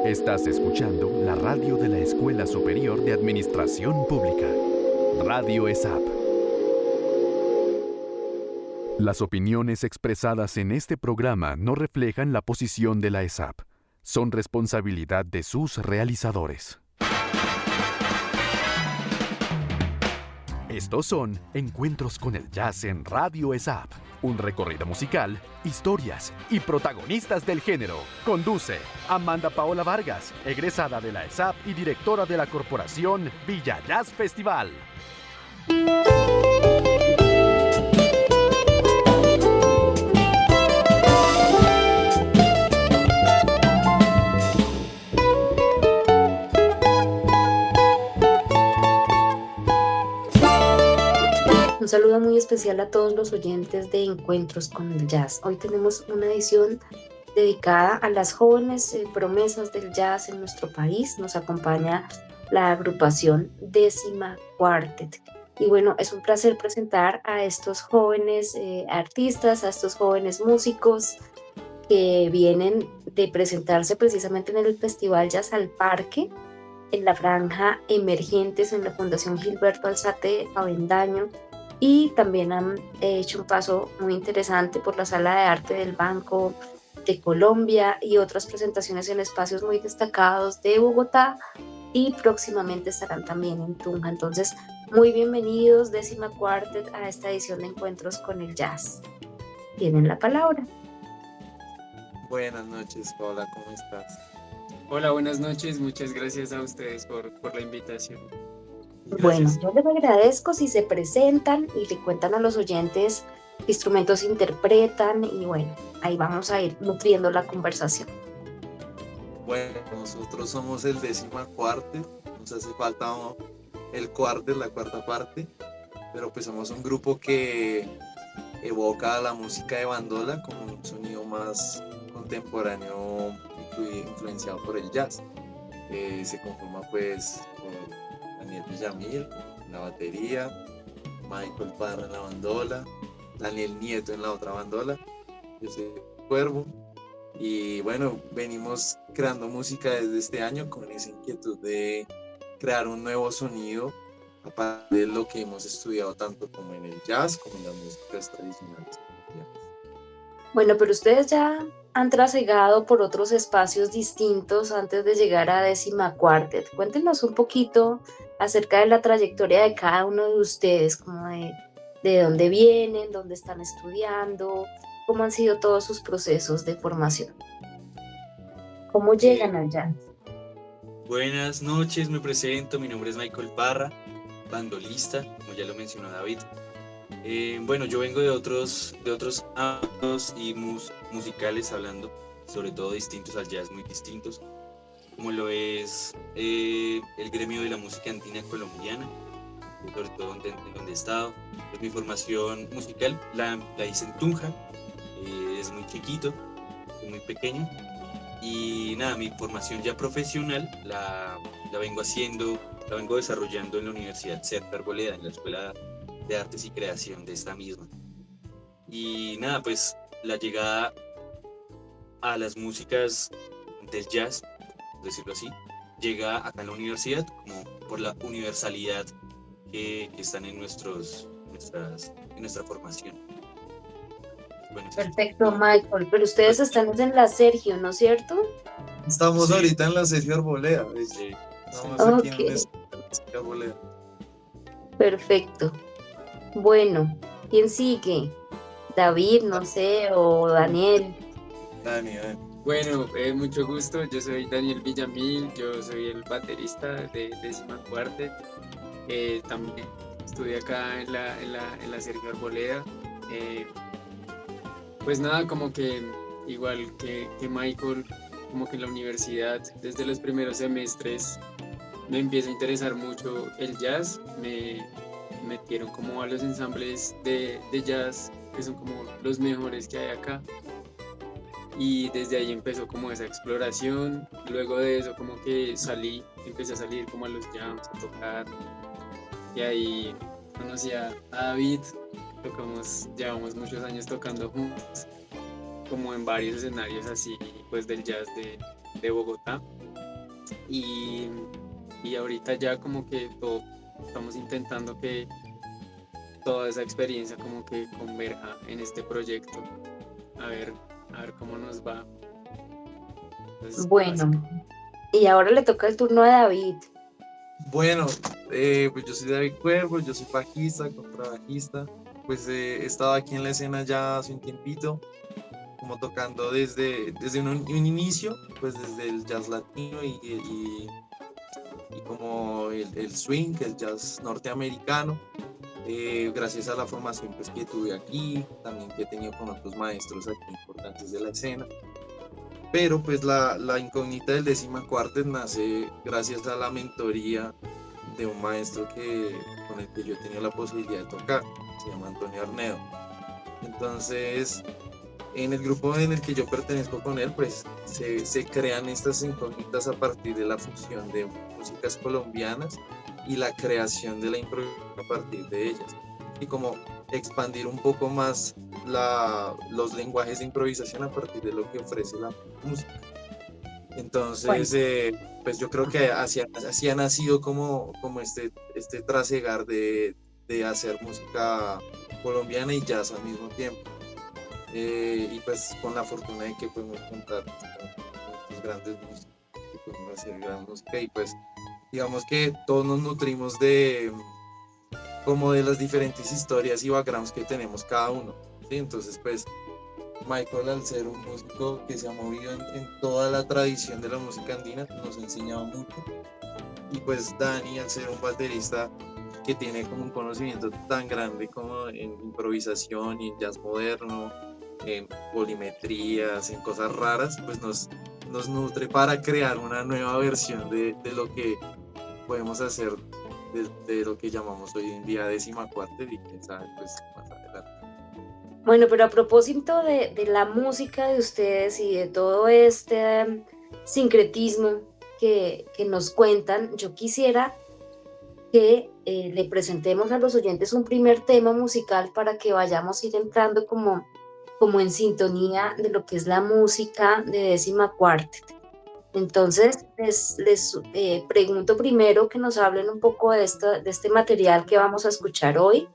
Estás escuchando la radio de la Escuela Superior de Administración Pública, Radio ESAP. Las opiniones expresadas en este programa no reflejan la posición de la ESAP. Son responsabilidad de sus realizadores. Estos son Encuentros con el Jazz en Radio ESAP. Un recorrido musical, historias y protagonistas del género. Conduce Amanda Paola Vargas, egresada de la ESAP y directora de la corporación Villa Jazz Festival. Un saludo muy especial a todos los oyentes de Encuentros con el Jazz. Hoy tenemos una edición dedicada a las jóvenes promesas del jazz en nuestro país. Nos acompaña la agrupación Décima Quartet. Y bueno, es un placer presentar a estos jóvenes artistas, a estos jóvenes músicos que vienen de presentarse precisamente en el Festival Jazz al Parque, en la franja Emergentes, en la Fundación Gilberto Alzate Avendaño. Y también han hecho un paso muy interesante por la Sala de Arte del Banco de Colombia y otras presentaciones en espacios muy destacados de Bogotá, y próximamente estarán también en Tunja. Entonces, muy bienvenidos, Décima Quartet, a esta edición de Encuentros con el Jazz. Tienen la palabra. Buenas noches, Paola, ¿cómo estás? Hola, buenas noches, muchas gracias a ustedes por la invitación. Bueno, yo les agradezco si se presentan y le cuentan a los oyentes qué instrumentos interpretan, y bueno, ahí vamos a ir nutriendo la conversación. Bueno, nosotros somos el Décima Quartet, nos hace falta el quartet, la cuarta parte, pero pues somos un grupo que evoca la música de bandola como un sonido más contemporáneo, influenciado por el jazz. Se conforma pues por Daniel Villamil en la batería, Michael Parra en la bandola, Daniel Nieto en la otra bandola, yo soy Cuervo, y bueno, venimos creando música desde este año con esa inquietud de crear un nuevo sonido a partir de lo que hemos estudiado tanto como en el jazz como en las músicas tradicionales. Bueno, pero ustedes ya han trasegado por otros espacios distintos antes de llegar a Décima Quartet. Cuéntenos un poquito acerca de la trayectoria de cada uno de ustedes, como de dónde vienen, dónde están estudiando, cómo han sido todos sus procesos de formación. ¿Cómo llegan al jazz? Buenas noches, me presento, mi nombre es Michael Parra, bandolista, como ya lo mencionó David. Bueno, yo vengo de otros ámbitos y musicales, hablando sobre todo distintos al jazz, muy distintos, como lo es el gremio de la música andina colombiana, sobre todo en donde he estado. Pues mi formación musical la hice en Tunja, es muy chiquito, es muy pequeño, y nada, mi formación ya profesional la vengo desarrollando en la Universidad Serpa Arboleda, en la Escuela de Artes y Creación de esta misma. Y nada, pues la llegada a las músicas del jazz, por decirlo así, llega acá en la universidad como por la universalidad que están en nuestra formación. Bueno, Perfecto, Michael, pero ustedes están en la Sergio, ¿no es cierto? Estamos Sí. ahorita en la Sergio Arboleda, Sí. estamos aquí en Ok. la Sergio Arboleda. Perfecto. Bueno, ¿quién sigue? David, no sé, o Daniel. Dani. Bueno, mucho gusto, yo soy Daniel Villamil, yo soy el baterista de Décima Quartet. También estudié acá en la Sergio Arboleda. Pues nada, como que igual que Michael, como que en la universidad, desde los primeros semestres, me empieza a interesar mucho el jazz. Me metieron como a los ensambles de jazz, que son como los mejores que hay acá. Y desde ahí empezó como esa exploración. Luego de eso como que empecé a salir como a los jams, a tocar. Y ahí conocí a David, llevamos muchos años tocando juntos, como en varios escenarios así, pues del jazz de Bogotá. y, y ahorita ya como que todo, estamos intentando que toda esa experiencia como que converja en este proyecto, a ver, a ver cómo nos va. Entonces, Bueno, y ahora le toca el turno a David. Bueno, pues yo soy David Cuervo, yo soy bajista, contrabajista. Pues he estado aquí en la escena ya hace un tiempito, como tocando desde un inicio, pues desde el jazz latino y como el swing, el jazz norteamericano. Gracias a la formación pues, que tuve aquí, también que he tenido con otros maestros aquí importantes de la escena. Pero pues la incógnita del Décima Quartet nace gracias a la mentoría de un maestro con el que yo he tenido la posibilidad de tocar, se llama Antonio Arnedo. Entonces, en el grupo en el que yo pertenezco con él, pues se crean estas incógnitas a partir de la fusión de músicas colombianas y la creación de la improvisación a partir de ellas. Y como expandir un poco más los lenguajes de improvisación a partir de lo que ofrece la música. Entonces, pues yo creo que así ha nacido como este trasegar de hacer música colombiana y jazz al mismo tiempo. Y pues con la fortuna de que podemos contar con estos grandes músicos, que podemos hacer gran música y pues digamos que todos nos nutrimos como de las diferentes historias y backgrounds que tenemos cada uno, ¿sí? Entonces pues Michael, al ser un músico que se ha movido en toda la tradición de la música andina, nos ha enseñado mucho. Y pues Dani, al ser un baterista que tiene como un conocimiento tan grande como en improvisación y en jazz moderno, en polimetrías, en cosas raras, pues nos nutre para crear una nueva versión de lo que podemos hacer, de lo que llamamos hoy en día Décima Quartet y quién sabe, pues más adelante. Bueno, pero a propósito de la música de ustedes y de todo este sincretismo que nos cuentan, yo quisiera que le presentemos a los oyentes un primer tema musical para que vayamos a ir entrando como en sintonía de lo que es la música de Décima Quartet. Entonces, les pregunto primero que nos hablen un poco de este material que vamos a escuchar hoy.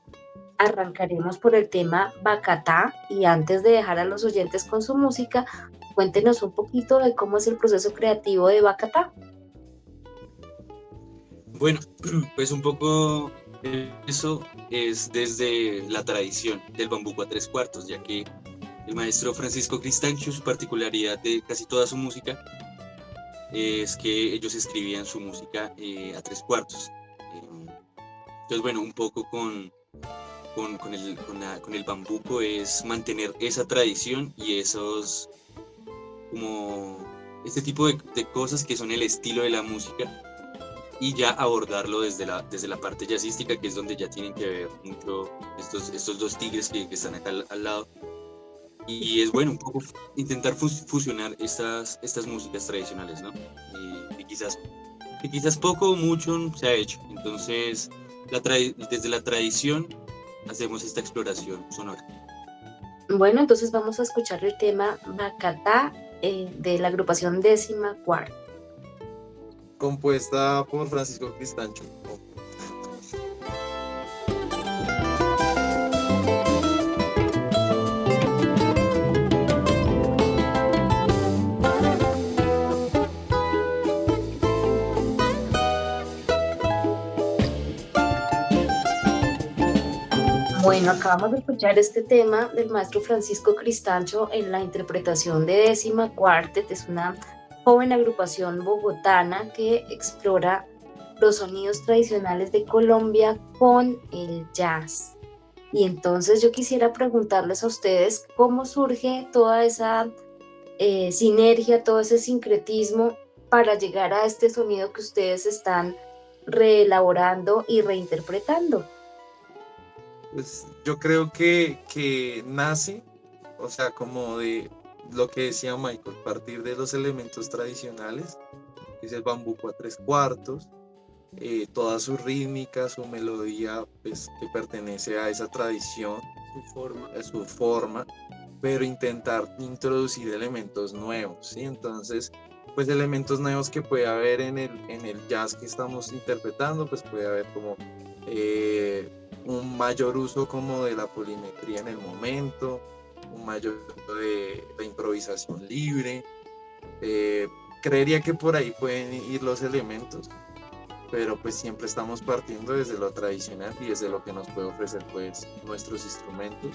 Arrancaremos por el tema Bacatá y antes de dejar a los oyentes con su música, cuéntenos un poquito de cómo es el proceso creativo de Bacatá. Bueno, pues un poco eso es desde la tradición del bambuco a tres cuartos, ya que el maestro Francisco Cristancho, su particularidad de casi toda su música es que ellos escribían su música a tres cuartos. Entonces, bueno, un poco con el bambuco es mantener esa tradición y esos, como este tipo de cosas que son el estilo de la música y ya abordarlo desde la parte jazzística, que es donde ya tienen que ver mucho estos dos tigres que están acá al lado. Y es bueno un poco intentar fusionar estas músicas tradicionales, ¿no? Que quizás poco o mucho se ha hecho. Entonces, desde la tradición hacemos esta exploración sonora. Bueno, entonces vamos a escuchar el tema Bacatá de la agrupación Décima Quartet. Compuesta por Francisco Cristancho. Bueno, acabamos de escuchar este tema del maestro Francisco Cristancho en la interpretación de Décima Quartet. Es una joven agrupación bogotana que explora los sonidos tradicionales de Colombia con el jazz. Y entonces yo quisiera preguntarles a ustedes cómo surge toda esa sinergia, todo ese sincretismo para llegar a este sonido que ustedes están reelaborando y reinterpretando. Pues yo creo que nace, o sea, como de lo que decía Michael, partir de los elementos tradicionales, que es el bambuco a tres cuartos, toda su rítmica, su melodía, pues que pertenece a esa tradición, su forma, pero intentar introducir elementos nuevos, ¿sí? Entonces, pues elementos nuevos que puede haber en el jazz que estamos interpretando, pues puede haber como un mayor uso como de la polimetría en el momento, un mayor uso de la improvisación libre. Creería que por ahí pueden ir los elementos, pero pues siempre estamos partiendo desde lo tradicional y desde lo que nos puede ofrecer pues nuestros instrumentos,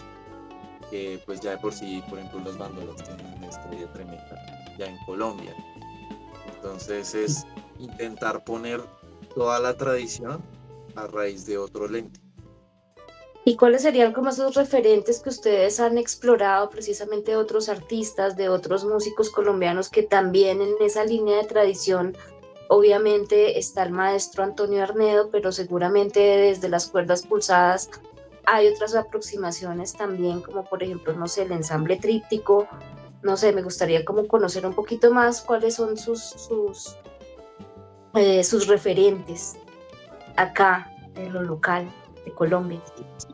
que pues ya de por sí, por ejemplo, los bandolos tienen una estrella tremenda ya en Colombia. Entonces es intentar poner toda la tradición a raíz de otro lente. ¿Y cuáles serían como esos referentes que ustedes han explorado precisamente de otros artistas, de otros músicos colombianos que también en esa línea de tradición? Obviamente está el maestro Antonio Arnedo, pero seguramente desde las cuerdas pulsadas hay otras aproximaciones también, como por ejemplo, no sé, el ensamble tríptico. No sé, me gustaría como conocer un poquito más cuáles son sus referentes acá, en lo local de Colombia.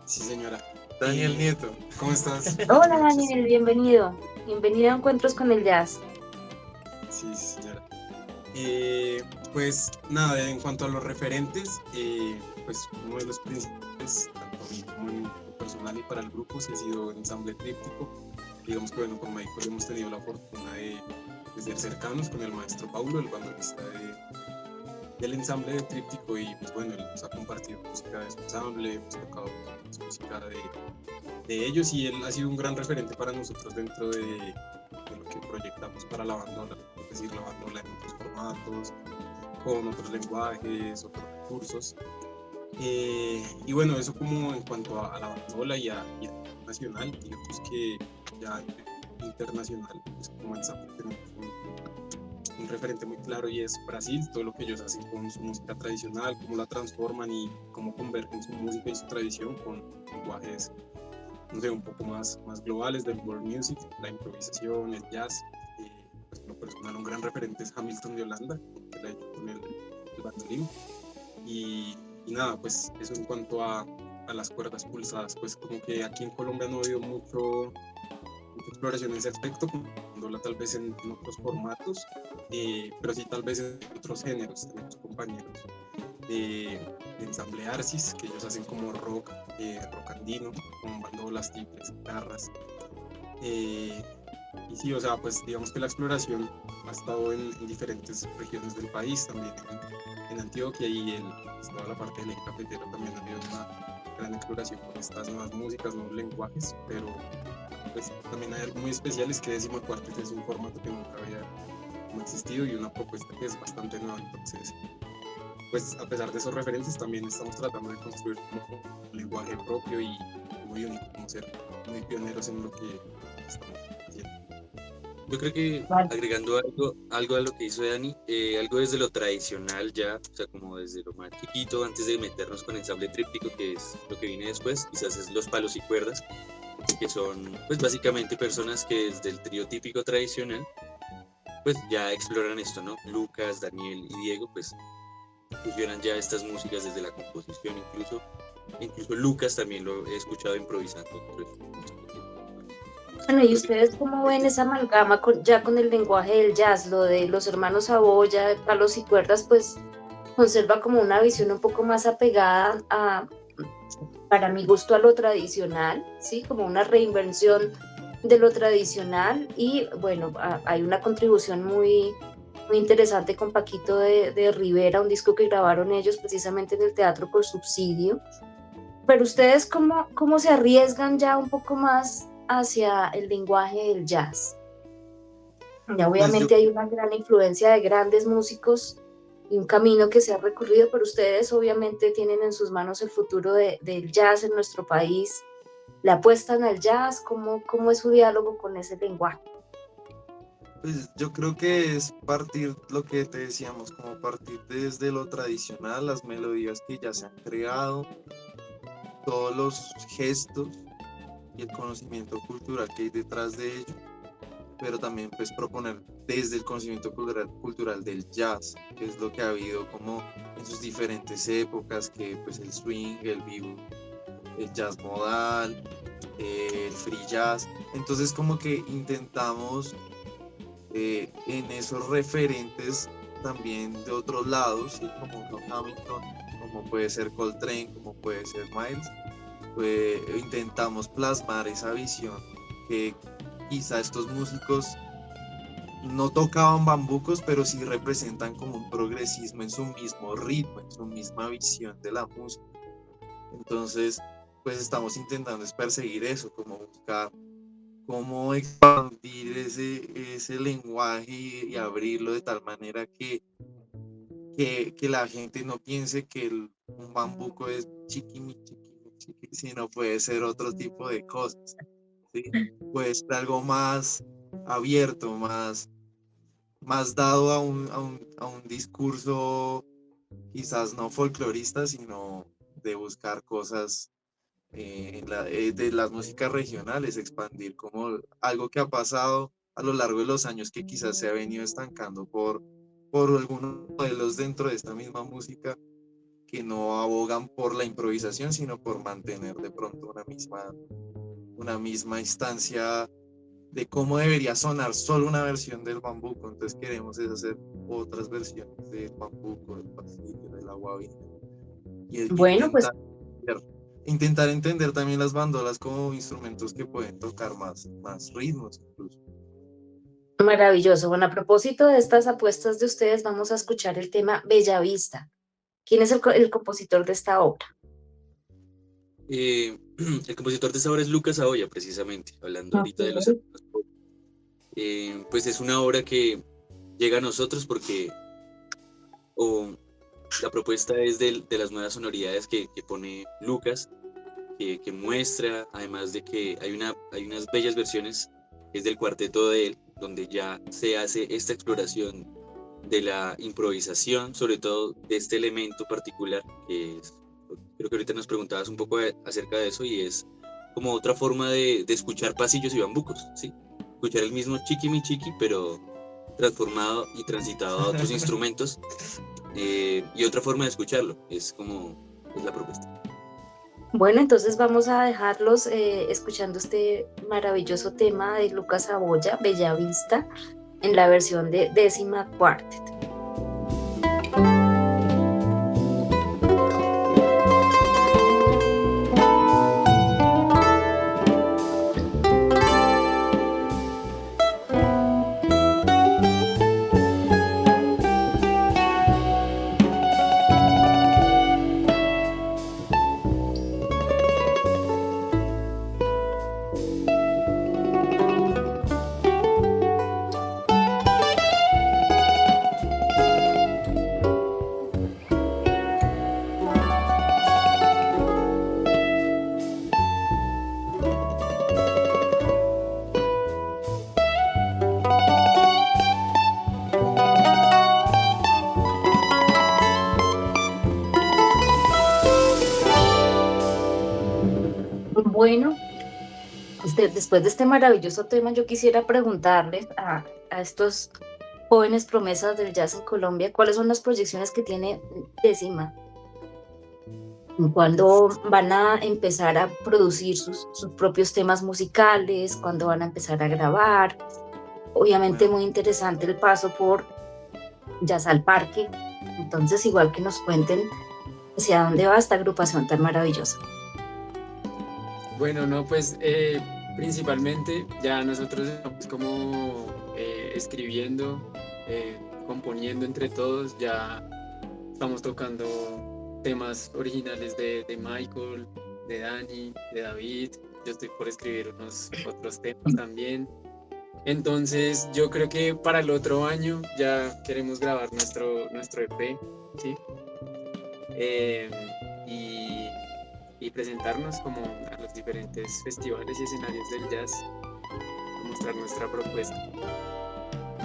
Sí, señora. Daniel Nieto. ¿Cómo estás? Hola Buenas noches. Daniel, bienvenido. Bienvenido a Encuentros con el Jazz. Sí, señora. Pues nada, en cuanto a los referentes, pues uno de los principales, tanto a mí como en lo personal y para el grupo, sí ha sido el ensamble tríptico. Digamos que bueno, con Michael hemos tenido la fortuna de ser cercanos con el maestro Paulo, el bandolista del ensamble de tríptico, y pues bueno, él nos ha compartido música de su ensamble, hemos tocado música de ellos, y él ha sido un gran referente para nosotros dentro de lo que proyectamos para la bandola, es decir, la bandola en otros formatos, con otros lenguajes, otros recursos. Y bueno, eso como en cuanto a la bandola y a nacional, digamos que ya internacional, pues como ensamble tenemos un referente muy claro, y es Brasil. Todo lo que ellos hacen con su música tradicional, cómo la transforman y cómo convergen su música y su tradición con lenguajes, no sé, un poco más globales del world music, la improvisación, el jazz. Pues en lo personal un gran referente es Hamilton de Holanda, que la ha hecho con el bandolín. Y nada, pues eso en cuanto a las cuerdas pulsadas, pues como que aquí en Colombia no ha habido mucha exploración en ese aspecto, tal vez en otros formatos, pero sí tal vez en otros géneros. Tenemos compañeros de ensamble Arcis, que ellos hacen como rock andino, con bandolas, timbres, guitarras. Y sí, o sea, pues digamos que la exploración ha estado en diferentes regiones del país, también en Antioquia, y pues, toda la parte del cafetero también ha habido una gran exploración con estas nuevas músicas, nuevos lenguajes, pero pues también hay algo muy especial, es que Décima Cuartet es un formato que nunca había existido y una propuesta que es bastante nueva. Entonces, pues a pesar de esos referentes, también estamos tratando de construir como un lenguaje propio y muy único, como ser muy pioneros en lo que estamos haciendo. Yo creo que agregando algo a lo que hizo Dani, algo desde lo tradicional ya, o sea, como desde lo más chiquito, antes de meternos con ensamble tríptico, que es lo que viene después, quizás es los palos y cuerdas, que son pues básicamente personas que desde el trío típico tradicional pues ya exploran esto, ¿no? Lucas, Daniel y Diego pues fusionan ya estas músicas desde la composición, incluso Lucas también lo he escuchado improvisando. Bueno, ¿y ustedes cómo ven esa amalgama ya con el lenguaje del jazz? Lo de los hermanos Saboya, de palos y cuerdas, pues conserva como una visión un poco más apegada para mi gusto, a lo tradicional, ¿sí? Como una reinvención de lo tradicional, y bueno, hay una contribución muy interesante con Paquito de Rivera, un disco que grabaron ellos precisamente en el Teatro por Subsidio. Pero ustedes, ¿cómo se arriesgan ya un poco más hacia el lenguaje del jazz? Ya obviamente hay una gran influencia de grandes músicos y un camino que se ha recorrido, pero ustedes obviamente tienen en sus manos el futuro del jazz en nuestro país. ¿Le apuestan al jazz? ¿Cómo es su diálogo con ese lenguaje? Pues yo creo que es partir lo que te decíamos, como partir desde lo tradicional, las melodías que ya se han creado, todos los gestos y el conocimiento cultural que hay detrás de ello, pero también pues proponer desde el conocimiento cultural del jazz, que es lo que ha habido como en sus diferentes épocas, que pues el swing, el bebop, el jazz modal, el free jazz. Entonces como que intentamos en esos referentes también de otros lados, ¿sí? Como Hamilton, como puede ser Coltrane, como puede ser Miles, pues intentamos plasmar esa visión que quizá estos músicos no tocaban bambucos, pero sí representan como un progresismo en su mismo ritmo, en su misma visión de la música. Entonces, pues estamos intentando es perseguir eso, como buscar cómo expandir ese lenguaje y abrirlo de tal manera que la gente no piense que un bambuco es chiquimi, chiquimi, chiqui, sino puede ser otro tipo de cosas, ¿sí? Puede ser algo más abierto, más dado a un discurso quizás no folclorista, sino de buscar cosas de las músicas regionales, expandir como algo que ha pasado a lo largo de los años que quizás se ha venido estancando por algunos modelos dentro de esta misma música que no abogan por la improvisación, sino por mantener de pronto una misma instancia de cómo debería sonar solo una versión del bambuco. Entonces queremos es hacer otras versiones del bambuco, del pasillo, de la guabina y Bueno, pues intentar entender también las bandolas como instrumentos que pueden tocar más ritmos incluso. maravilloso. Bueno, a propósito de estas apuestas de ustedes, vamos a escuchar el tema Bellavista. ¿Quién es el compositor de esta obra? El compositor de esta obra es Lucas Saboya, precisamente, hablando ahorita de los Ok. hermanos Pop. Pues es una obra que llega a nosotros porque la propuesta es de las nuevas sonoridades que pone Lucas, que muestra, además de que hay unas bellas versiones, que es del cuarteto de él, donde ya se hace esta exploración de la improvisación, sobre todo de este elemento particular, que es, creo que ahorita nos preguntabas un poco acerca de eso, y es como otra forma de escuchar pasillos y bambucos, ¿sí? Escuchar el mismo chiqui mi chiqui, pero transformado y transitado a otros instrumentos, y otra forma de escucharlo, es la propuesta. Bueno, entonces vamos a dejarlos escuchando este maravilloso tema de Lucas Saboya, Bellavista, en la versión de Décima Quartet. Bueno, después de este maravilloso tema, yo quisiera preguntarles a estos jóvenes promesas del jazz en Colombia, ¿cuáles son las proyecciones que tiene Décima? ¿Cuándo van a empezar a producir sus propios temas musicales? ¿Cuándo van a empezar a grabar? Obviamente muy interesante el paso por Jazz al Parque. Entonces, igual que nos cuenten hacia dónde va esta agrupación tan maravillosa. Bueno, no, pues principalmente ya nosotros estamos como escribiendo, componiendo entre todos, ya estamos tocando temas originales de Michael, de Dani, de David, yo estoy por escribir unos otros temas también. Entonces yo creo que para el otro año ya queremos grabar nuestro EP, ¿sí? Y presentarnos como a los diferentes festivales y escenarios del jazz, a mostrar nuestra propuesta.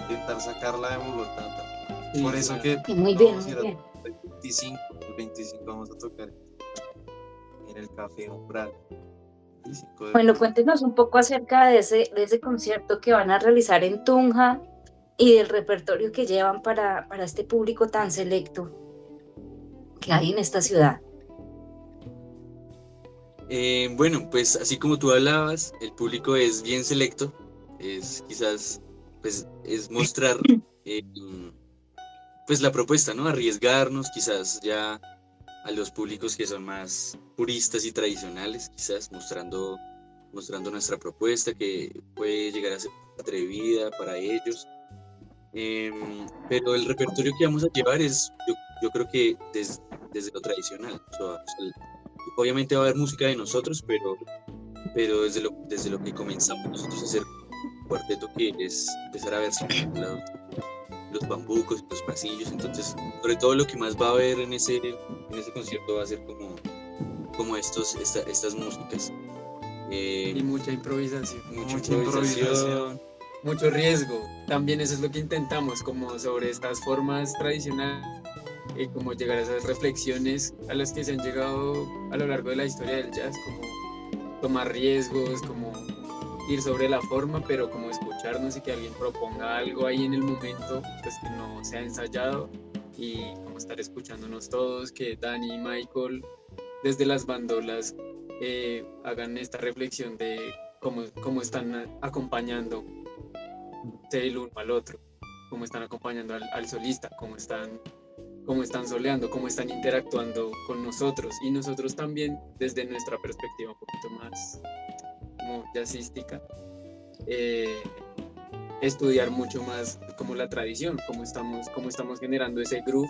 Intentar sacarla de Bogotá también. Sí, Por eso claro. que Muy bien, vamos a muy ir bien. el 25 vamos a tocar en el Café Umbral. 25 de Bueno, julio. cuéntenos un poco acerca de ese concierto que van a realizar en Tunja y del repertorio que llevan para este público tan selecto que hay en esta ciudad. Bueno, pues así como tú hablabas, el público es bien selecto, es quizás pues es mostrar pues la propuesta, ¿no? Arriesgarnos quizás ya a los públicos que son más puristas y tradicionales, quizás mostrando nuestra propuesta que puede llegar a ser atrevida para ellos. Pero el repertorio que vamos a llevar es, yo creo que desde lo tradicional. Obviamente va a haber música de nosotros, pero desde lo que comenzamos nosotros a hacer un cuarteto, que es empezar a versionar los bambucos, los pasillos. Entonces, sobre todo lo que más va a haber en ese concierto va a ser como estas músicas. Y mucha improvisación. Mucha improvisación. Mucho riesgo. También eso es lo que intentamos, como sobre estas formas tradicionales, como llegar a esas reflexiones a las que se han llegado a lo largo de la historia del jazz, como tomar riesgos, como ir sobre la forma, pero como escucharnos y que alguien proponga algo ahí en el momento, pues que no se ha ensayado, y como estar escuchándonos todos, que Dani y Michael desde las bandolas hagan esta reflexión de cómo están acompañando el uno al otro, cómo están acompañando al solista, cómo están soleando, cómo están interactuando con nosotros, y nosotros también desde nuestra perspectiva un poquito más como jazzística, estudiar mucho más como la tradición, cómo estamos generando ese groove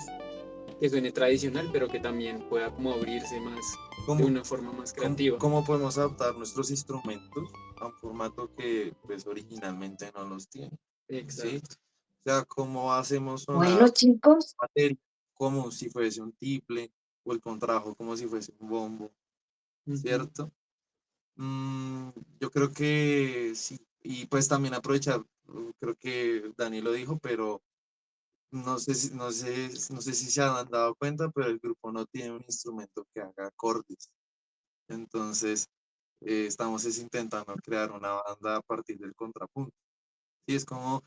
que suene tradicional, pero que también pueda como abrirse más de una forma más creativa. ¿Cómo podemos adaptar nuestros instrumentos a un formato que pues originalmente no los tiene? Exacto. ¿Sí? O sea, ¿cómo hacemos Bueno, sonar chicos, batería como si fuese un tiple, o el contrabajo como si fuese un bombo, ¿cierto? Yo creo que sí, y pues también aprovechar, creo que Dani lo dijo, pero no sé si se han dado cuenta, pero el grupo no tiene un instrumento que haga acordes. Entonces, estamos intentando crear una banda a partir del contrapunto. Sí, es como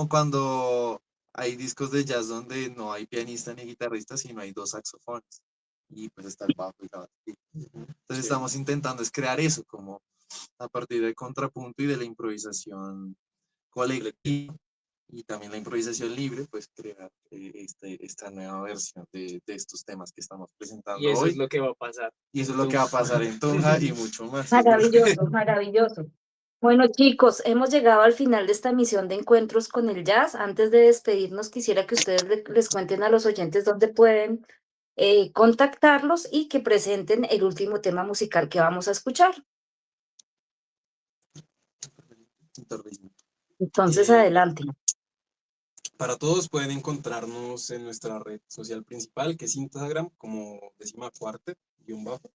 cuando hay discos de jazz donde no hay pianista ni guitarrista, sino hay dos saxofones. Y pues está el bajo y la batería. Entonces Sí. estamos intentando es crear eso, como a partir del contrapunto y de la improvisación colectiva y también la improvisación libre, pues crear esta nueva versión de estos temas que estamos presentando Y eso hoy. es lo que va a pasar. Y eso es lo que va a pasar en Tunja y mucho más. maravilloso, maravilloso. Bueno, chicos, hemos llegado al final de esta misión de encuentros con el jazz. Antes de despedirnos, quisiera que ustedes les cuenten a los oyentes dónde pueden contactarlos y que presenten el último tema musical que vamos a escuchar. Entonces, Eh, adelante. Para todos pueden encontrarnos en nuestra red social principal, que es Instagram, como Décima Quartet, _bajo.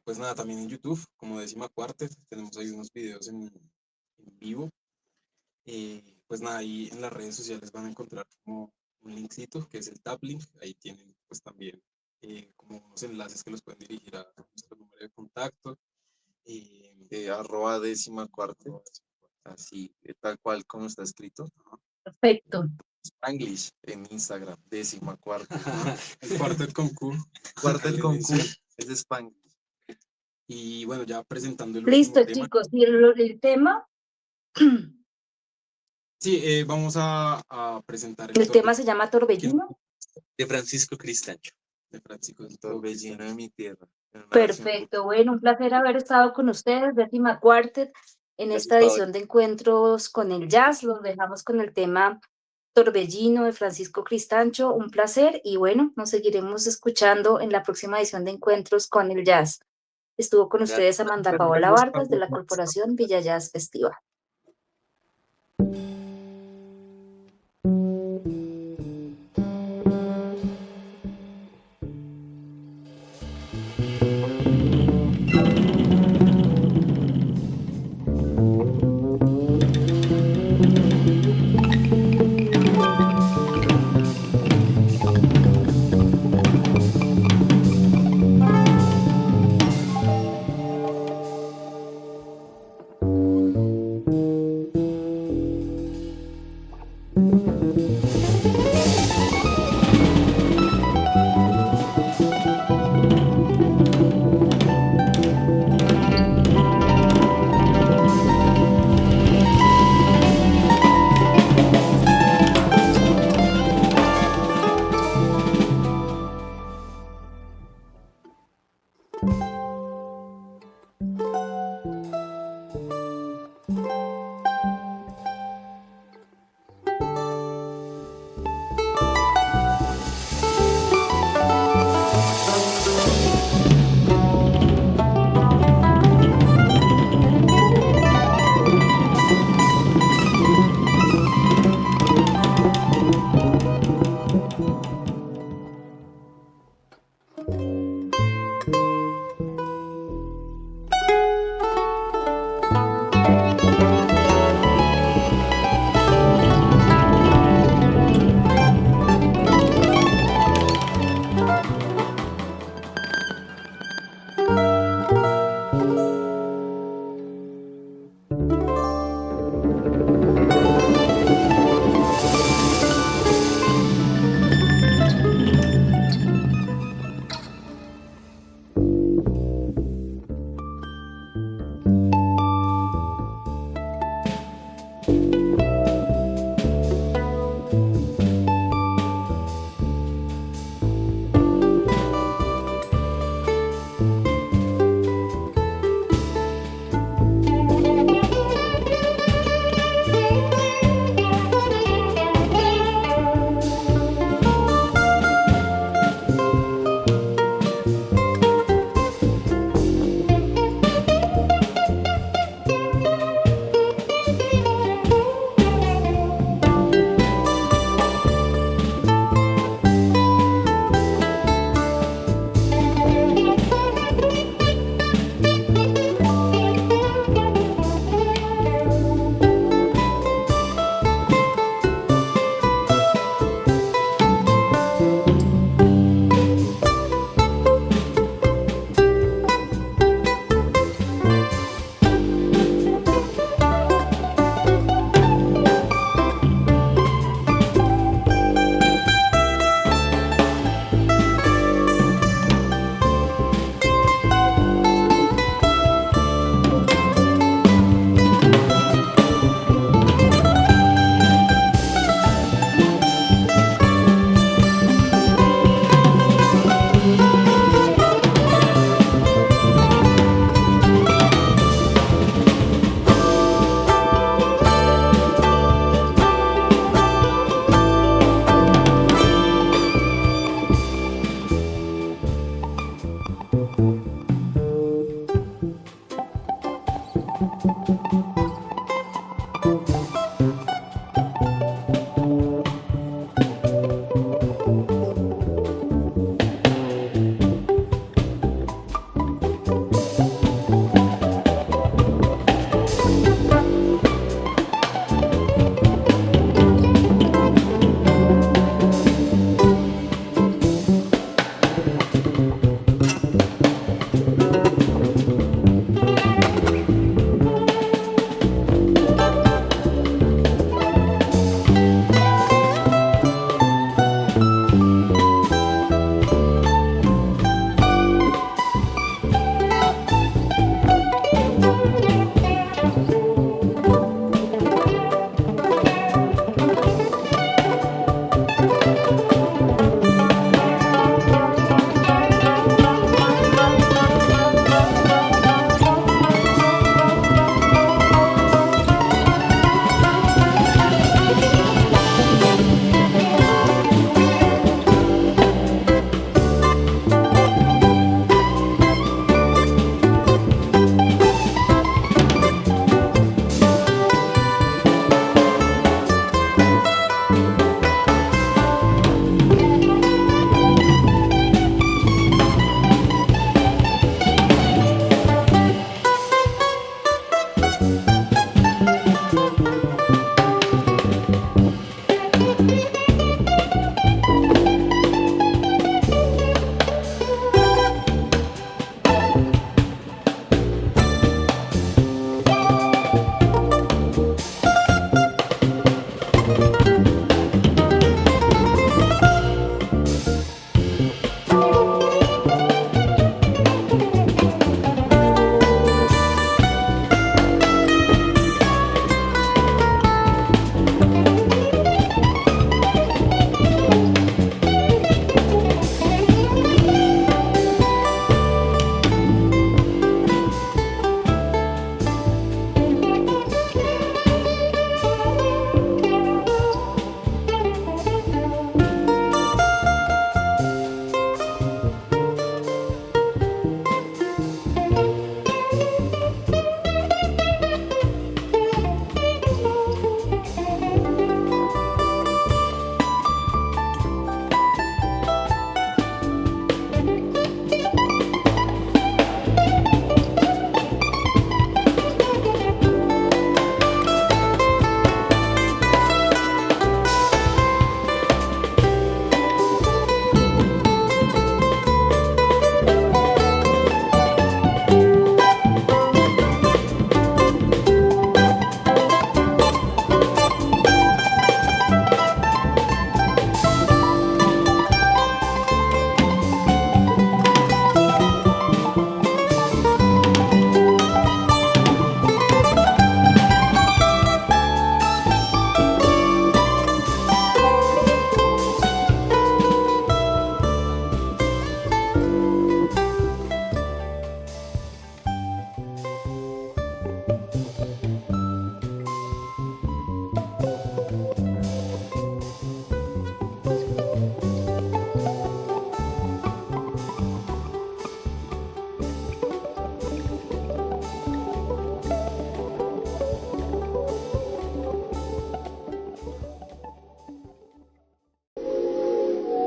Pues nada, también en YouTube, como Décima Quartet, tenemos ahí unos videos en vivo. Pues nada, ahí en las redes sociales van a encontrar como un linkcito, que es el Tap Link. Ahí tienen pues también como unos enlaces que los pueden dirigir a nuestro número de contacto. @décima quartet, así, tal cual como está escrito. Perfecto. Spanglish en Instagram, Décima Quartet. El Quartet con Q. Quartet con Q es de Spanglish. Y bueno, ya presentando el Listo, último tema. chicos. ¿Y el tema? Sí, vamos a presentar El tema se llama Torbellino. De Francisco Cristancho. de Francisco El torbellino de mi tierra. Perfecto. Bueno, un placer haber estado con ustedes, Décima Quartet, en Gracias, esta Paola. edición de Encuentros con el Jazz. Los dejamos con el tema Torbellino de Francisco Cristancho. Un placer y bueno, nos seguiremos escuchando en la próxima edición de Encuentros con el Jazz. Estuvo con ustedes Amanda Paola Vargas de la Corporación Villa Jazz Festival.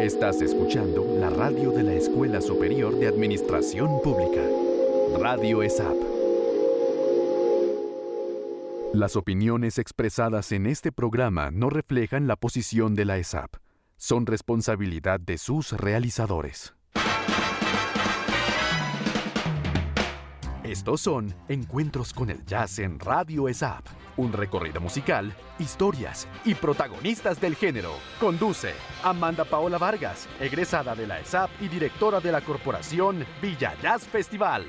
Estás escuchando la radio de la Escuela Superior de Administración Pública, Radio ESAP. Las opiniones expresadas en este programa no reflejan la posición de la ESAP. Son responsabilidad de sus realizadores. Estos son Encuentros con el Jazz en Radio ESAP. Un recorrido musical, historias y protagonistas del género. Conduce Amanda Paola Vargas, egresada de la ESAP y directora de la corporación Villa Jazz Festival.